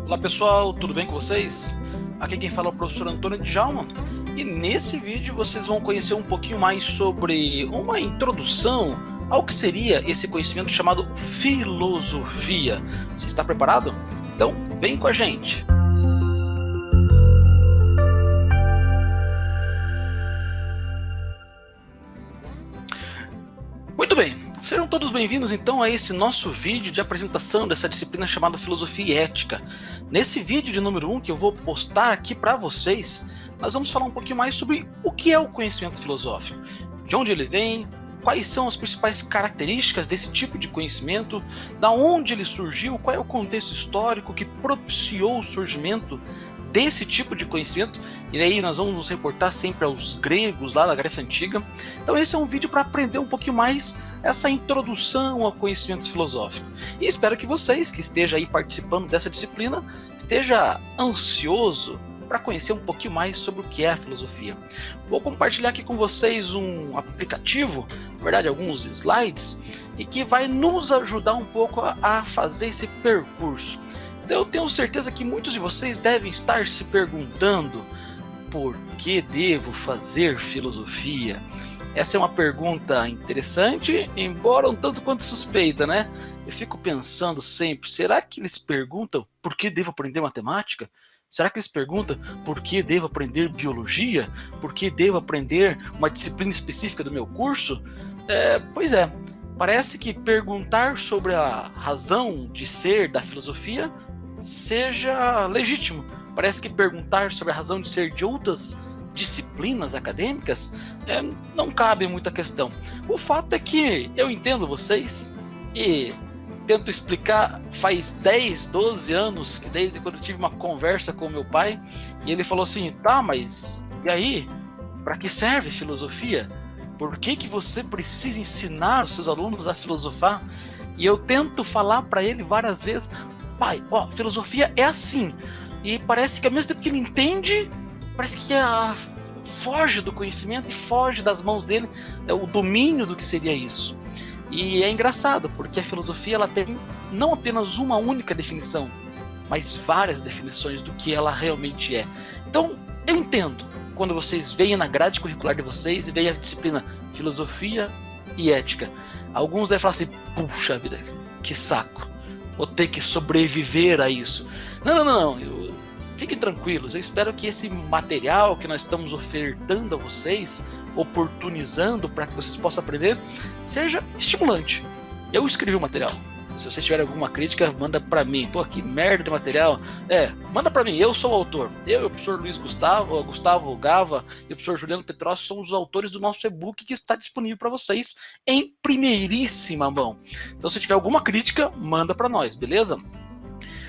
Olá pessoal, tudo bem com vocês? Aqui quem fala é o professor Antônio Djalma e nesse vídeo vocês vão conhecer um pouquinho mais sobre uma introdução ao que seria esse conhecimento chamado filosofia. Você está preparado? Então vem com a gente! Muito bem, sejam todos bem-vindos então a esse nosso vídeo de apresentação dessa disciplina chamada Filosofia e Ética. Nesse vídeo de número 1 que eu vou postar aqui para vocês, nós vamos falar um pouquinho mais sobre o que é o conhecimento filosófico, de onde ele vem, quais são as principais características desse tipo de conhecimento, da onde ele surgiu, qual é o contexto histórico que propiciou o surgimento desse tipo de conhecimento, e aí nós vamos nos reportar sempre aos gregos lá da Grécia Antiga. Então esse é um vídeo para aprender um pouquinho mais essa introdução ao conhecimento filosófico. E espero que vocês que estejam aí participando dessa disciplina esteja ansioso para conhecer um pouquinho mais sobre o que é a filosofia. Vou compartilhar aqui com vocês um aplicativo, na verdade alguns slides, e que vai nos ajudar um pouco a fazer esse percurso. Eu tenho certeza que muitos de vocês devem estar se perguntando: por que devo fazer filosofia? Essa é uma pergunta interessante, embora um tanto quanto suspeita, né? Eu fico pensando sempre, será que eles perguntam por que devo aprender matemática? Será que eles perguntam por que devo aprender biologia? Por que devo aprender uma disciplina específica do meu curso? Pois é, parece que perguntar sobre a razão de ser da filosofia seja legítimo. Parece que perguntar sobre a razão de ser de outras disciplinas acadêmicas não cabe muita questão. O fato é que eu entendo vocês e tento explicar faz 10, 12 anos, que desde quando eu tive uma conversa com meu pai, e ele falou assim: tá, mas e aí? Para que serve filosofia? Por que você precisa ensinar os seus alunos a filosofar? E eu tento falar para ele várias vezes: pai, filosofia é assim. E parece que ao mesmo tempo que ele entende, parece que foge do conhecimento e foge das mãos dele o domínio do que seria isso. E é engraçado, porque a filosofia ela tem não apenas uma única definição, mas várias definições do que ela realmente é. Então, eu entendo quando vocês veem na grade curricular de vocês e veem a disciplina Filosofia e Ética. Alguns devem falar assim: puxa vida, que saco, vou ter que sobreviver a isso. Não. Fiquem tranquilos, eu espero que esse material que nós estamos ofertando a vocês, oportunizando para que vocês possam aprender, seja estimulante. Eu escrevi o material. Se vocês tiverem alguma crítica, manda para mim. Pô, que merda de material. Manda para mim, eu sou o autor. Eu e o professor Luiz Gustavo Gava e o professor Juliano Petrossi somos os autores do nosso e-book que está disponível para vocês em primeiríssima mão. Então se tiver alguma crítica, manda para nós, beleza?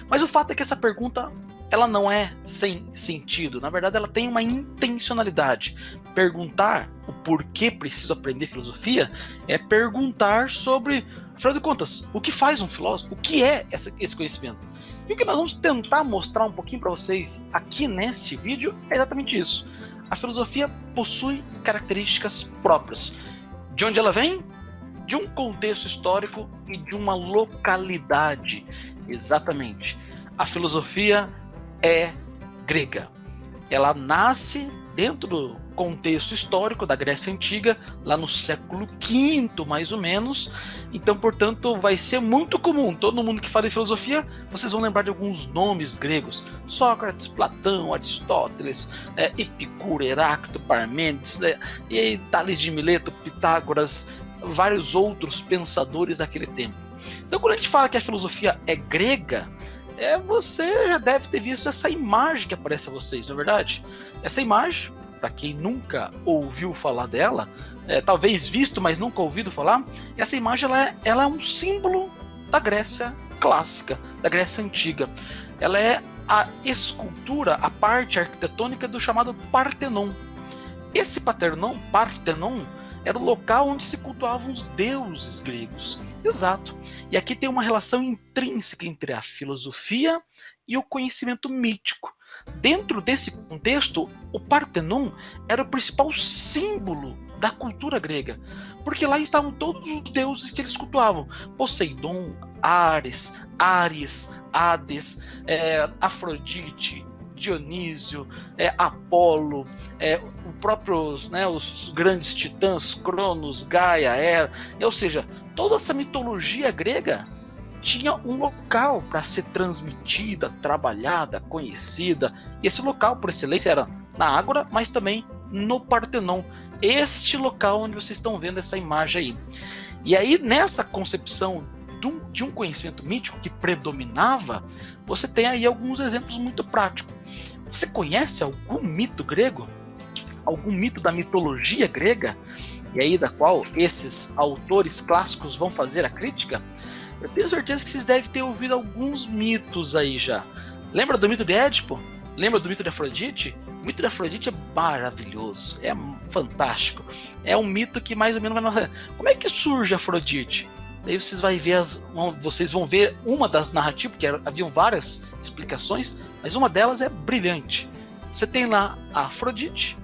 Mas o fato é que essa pergunta ela não é sem sentido. Na verdade, ela tem uma intencionalidade. Perguntar o porquê preciso aprender filosofia é perguntar sobre, afinal de contas, o que faz um filósofo? O que é esse conhecimento? E o que nós vamos tentar mostrar um pouquinho para vocês aqui neste vídeo é exatamente isso. A filosofia possui características próprias. De onde ela vem? De um contexto histórico e de uma localidade. Exatamente. A filosofia é grega. Ela nasce dentro do contexto histórico da Grécia Antiga, lá no século V, mais ou menos. Então, portanto, vai ser muito comum. Todo mundo que fala de filosofia, vocês vão lembrar de alguns nomes gregos: Sócrates, Platão, Aristóteles, Epicuro, Heráclito, Parmênides, e Tales de Mileto, Pitágoras, vários outros pensadores daquele tempo. Então, quando a gente fala que a filosofia é grega, você já deve ter visto essa imagem que aparece a vocês, não é verdade? Essa imagem, para quem nunca ouviu falar dela, talvez visto, mas nunca ouvido falar, essa imagem ela é um símbolo da Grécia clássica, da Grécia Antiga. Ela é a escultura, a parte arquitetônica do chamado Partenon. Esse Partenon era o local onde se cultuavam os deuses gregos. Exato. E aqui tem uma relação intrínseca entre a filosofia e o conhecimento mítico. Dentro desse contexto, o Partenon era o principal símbolo da cultura grega, porque lá estavam todos os deuses que eles cultuavam: Poseidon, Ares, Hades, Afrodite, Dionísio, Apolo, os grandes titãs, Cronos, Gaia, Hera, ou seja, toda essa mitologia grega tinha um local para ser transmitida, trabalhada, conhecida, e esse local, por excelência, era na Ágora, mas também no Partenon, este local onde vocês estão vendo essa imagem aí. E aí, nessa concepção de um conhecimento mítico que predominava, você tem aí alguns exemplos muito práticos. Você conhece algum mito grego? Algum mito da mitologia grega? E aí da qual esses autores clássicos vão fazer a crítica? Eu tenho certeza que vocês devem ter ouvido alguns mitos aí já. Lembra do mito de Édipo? Lembra do mito de Afrodite? O mito de Afrodite é maravilhoso, é fantástico. É um mito que mais ou menos vai... Como é que surge Afrodite? Daí vocês vão ver uma das narrativas, porque haviam várias explicações, mas uma delas é brilhante. Você tem lá a Afrodite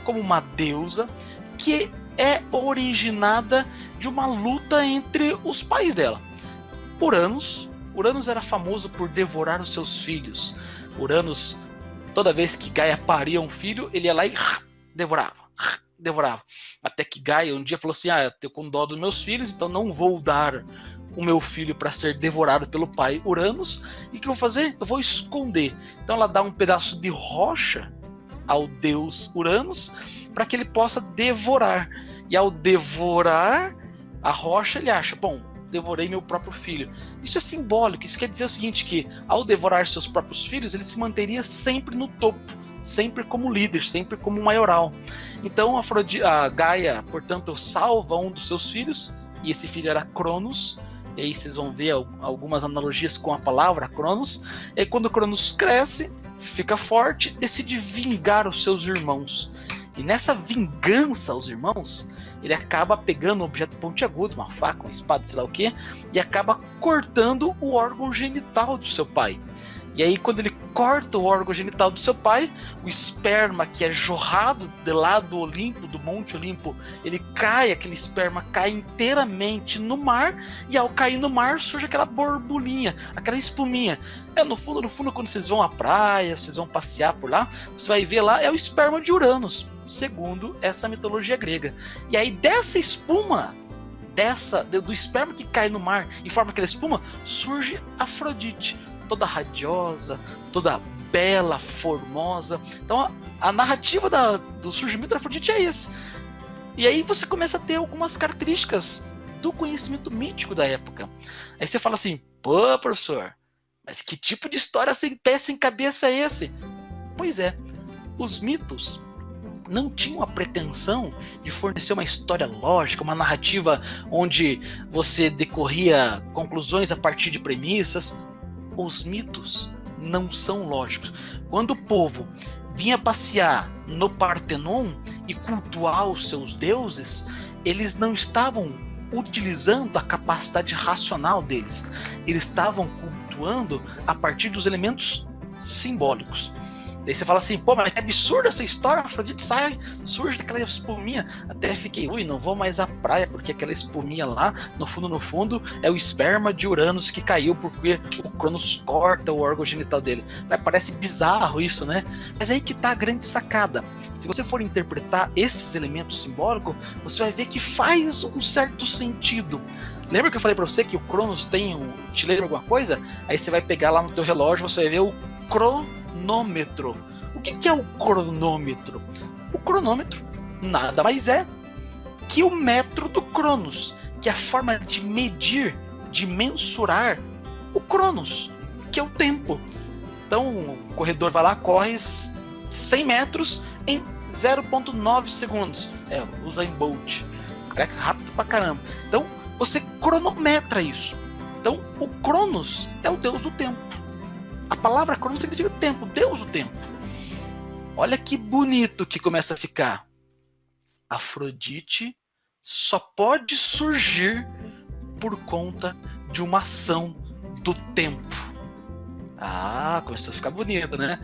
como uma deusa que é originada de uma luta entre os pais dela. Uranus era famoso por devorar os seus filhos. Uranus, toda vez que Gaia paria um filho, ele ia lá e devorava. Até que Gaia um dia falou assim: eu tenho com dó dos meus filhos, então não vou dar o meu filho para ser devorado pelo pai Uranus. E o que eu vou fazer? Eu vou esconder. Então ela dá um pedaço de rocha ao deus Uranus para que ele possa devorar. E ao devorar a rocha, ele acha: bom, devorei meu próprio filho. Isso é simbólico. Isso quer dizer o seguinte, que ao devorar seus próprios filhos, ele se manteria sempre no topo, sempre como líder, sempre como maioral. Então a Gaia, portanto, salva um dos seus filhos, e esse filho era Cronos. E aí vocês vão ver algumas analogias com a palavra Cronos. E quando Cronos cresce, fica forte, decide vingar os seus irmãos. E nessa vingança aos irmãos, ele acaba pegando um objeto pontiagudo, uma faca, uma espada, sei lá o que, e acaba cortando o órgão genital do seu pai. E aí, quando ele corta o órgão genital do seu pai, o esperma que é jorrado de lá do Olimpo, do Monte Olimpo, aquele esperma cai inteiramente no mar, e ao cair no mar surge aquela borbulhinha, aquela espuminha. No fundo, quando vocês vão à praia, vocês vão passear por lá, você vai ver lá, é o esperma de Uranus, segundo essa mitologia grega. E aí, dessa espuma, do esperma que cai no mar e forma aquela espuma, surge Afrodite, toda radiosa, toda bela, formosa. Então a narrativa do surgimento da Afrodite é esse. E aí você começa a ter algumas características do conhecimento mítico da época. Aí você fala assim: pô, professor, mas que tipo de história sem pé, sem cabeça é esse? Pois é, os mitos não tinham a pretensão de fornecer uma história lógica, uma narrativa onde você decorria conclusões a partir de premissas. Os mitos não são lógicos. Quando o povo vinha passear no Partenon e cultuar os seus deuses, eles não estavam utilizando a capacidade racional deles. Eles estavam cultuando a partir dos elementos simbólicos. Daí você fala assim: pô, mas é absurda essa história, Afrodite surge daquela espuminha. Até fiquei, não vou mais à praia, porque aquela espuminha lá, no fundo, é o esperma de Uranus que caiu porque o Cronos corta o órgão genital dele. Parece bizarro isso, né? Mas é aí que tá a grande sacada. Se você for interpretar esses elementos simbólicos, você vai ver que faz um certo sentido. Lembra que eu falei pra você que o Cronos te lembra alguma coisa? Aí você vai pegar lá no teu relógio, você vai ver o cronômetro. O que é o cronômetro? O cronômetro nada mais é que o metro do Cronos, que é a forma de medir, de mensurar o Cronos, que é o tempo. Então o corredor vai lá, corre 100 metros em 0,9 segundos. Usa em Bolt. É rápido pra caramba. Então você cronometra isso. Então o Cronos é o deus do tempo. A palavra Cronos significa tempo, deus do tempo. Olha que bonito que começa a ficar. Afrodite só pode surgir por conta de uma ação do tempo. Começou a ficar bonito, né?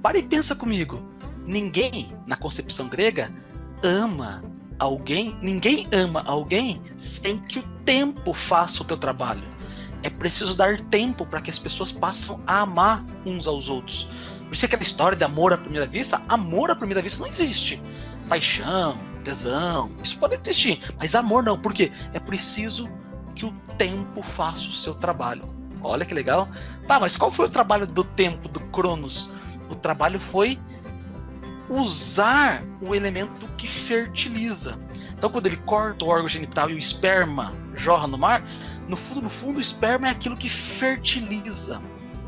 Para e pensa comigo. Ninguém, na concepção grega, ama alguém. Ninguém ama alguém sem que o tempo faça o teu trabalho. É preciso dar tempo para que as pessoas passem a amar uns aos outros. Por isso aquela história de amor à primeira vista não existe. Paixão, tesão, isso pode existir, mas amor não. Por quê? É preciso que o tempo faça o seu trabalho. Olha que legal. Tá, mas qual foi o trabalho do tempo, do Cronos? O trabalho foi usar o elemento que fertiliza. Então, quando ele corta o órgão genital e o esperma jorra no mar, no fundo, o esperma é aquilo que fertiliza.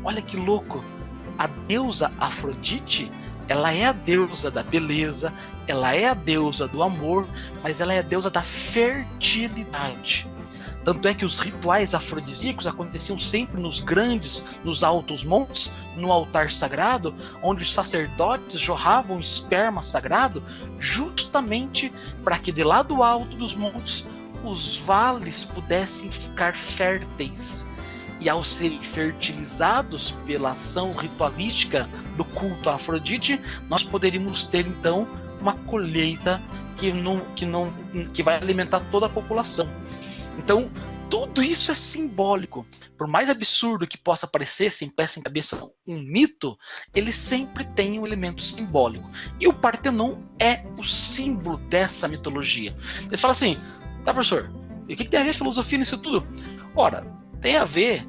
Olha que louco. A deusa Afrodite, ela é a deusa da beleza, ela é a deusa do amor, mas ela é a deusa da fertilidade. Tanto é que os rituais afrodisíacos aconteciam sempre nos altos montes, no altar sagrado, onde os sacerdotes jorravam esperma sagrado, justamente para que de lá do alto dos montes os vales pudessem ficar férteis. E ao serem fertilizados pela ação ritualística do culto a Afrodite, nós poderíamos ter então uma colheita que vai alimentar toda a população. Então, tudo isso é simbólico. Por mais absurdo que possa parecer, sem pé sem cabeça, um mito, ele sempre tem um elemento simbólico. E o Partenon é o símbolo dessa mitologia. Eles falam assim, tá, professor, e o que tem a ver a filosofia nisso tudo? Ora, tem a ver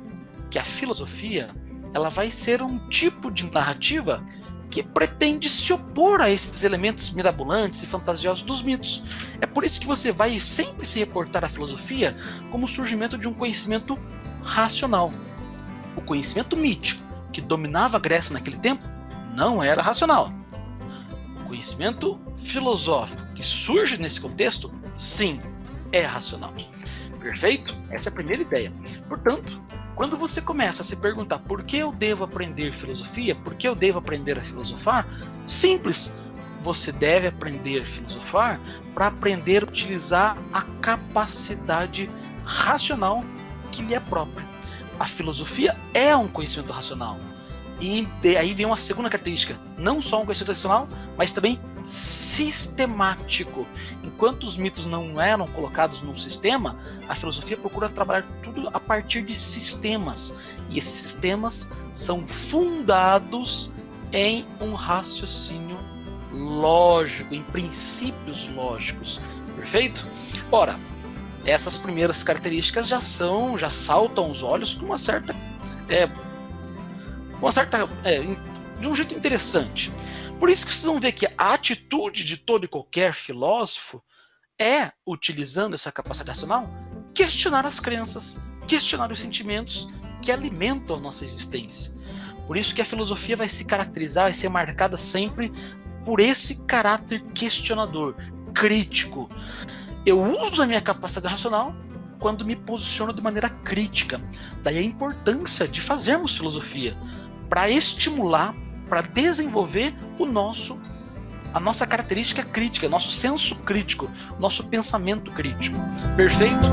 que a filosofia ela vai ser um tipo de narrativa que pretende se opor a esses elementos mirabolantes e fantasiosos dos mitos. É por isso que você vai sempre se reportar à filosofia como o surgimento de um conhecimento racional. O conhecimento mítico que dominava a Grécia naquele tempo não era racional. O conhecimento filosófico que surge nesse contexto, sim, é racional. Perfeito? Essa é a primeira ideia. Portanto, quando você começa a se perguntar por que eu devo aprender filosofia, por que eu devo aprender a filosofar, simples. Você deve aprender a filosofar para aprender a utilizar a capacidade racional que lhe é própria. A filosofia é um conhecimento racional. E aí vem uma segunda característica, não só um conhecimento racional, mas também sistemático. Enquanto os mitos não eram colocados num sistema, a filosofia procura trabalhar tudo a partir de sistemas. E esses sistemas são fundados em um raciocínio lógico, em princípios lógicos. Perfeito? Ora, essas primeiras características já saltam aos olhos com uma certa de um jeito interessante. Por isso que vocês vão ver que a atitude de todo e qualquer filósofo é, utilizando essa capacidade racional, questionar as crenças, questionar os sentimentos que alimentam a nossa existência. Por isso que a filosofia vai se caracterizar, vai ser marcada sempre por esse caráter questionador, crítico. Eu uso a minha capacidade racional quando me posiciono de maneira crítica. Daí a importância de fazermos filosofia, para estimular, para desenvolver a nossa característica crítica, nosso senso crítico, nosso pensamento crítico. Perfeito?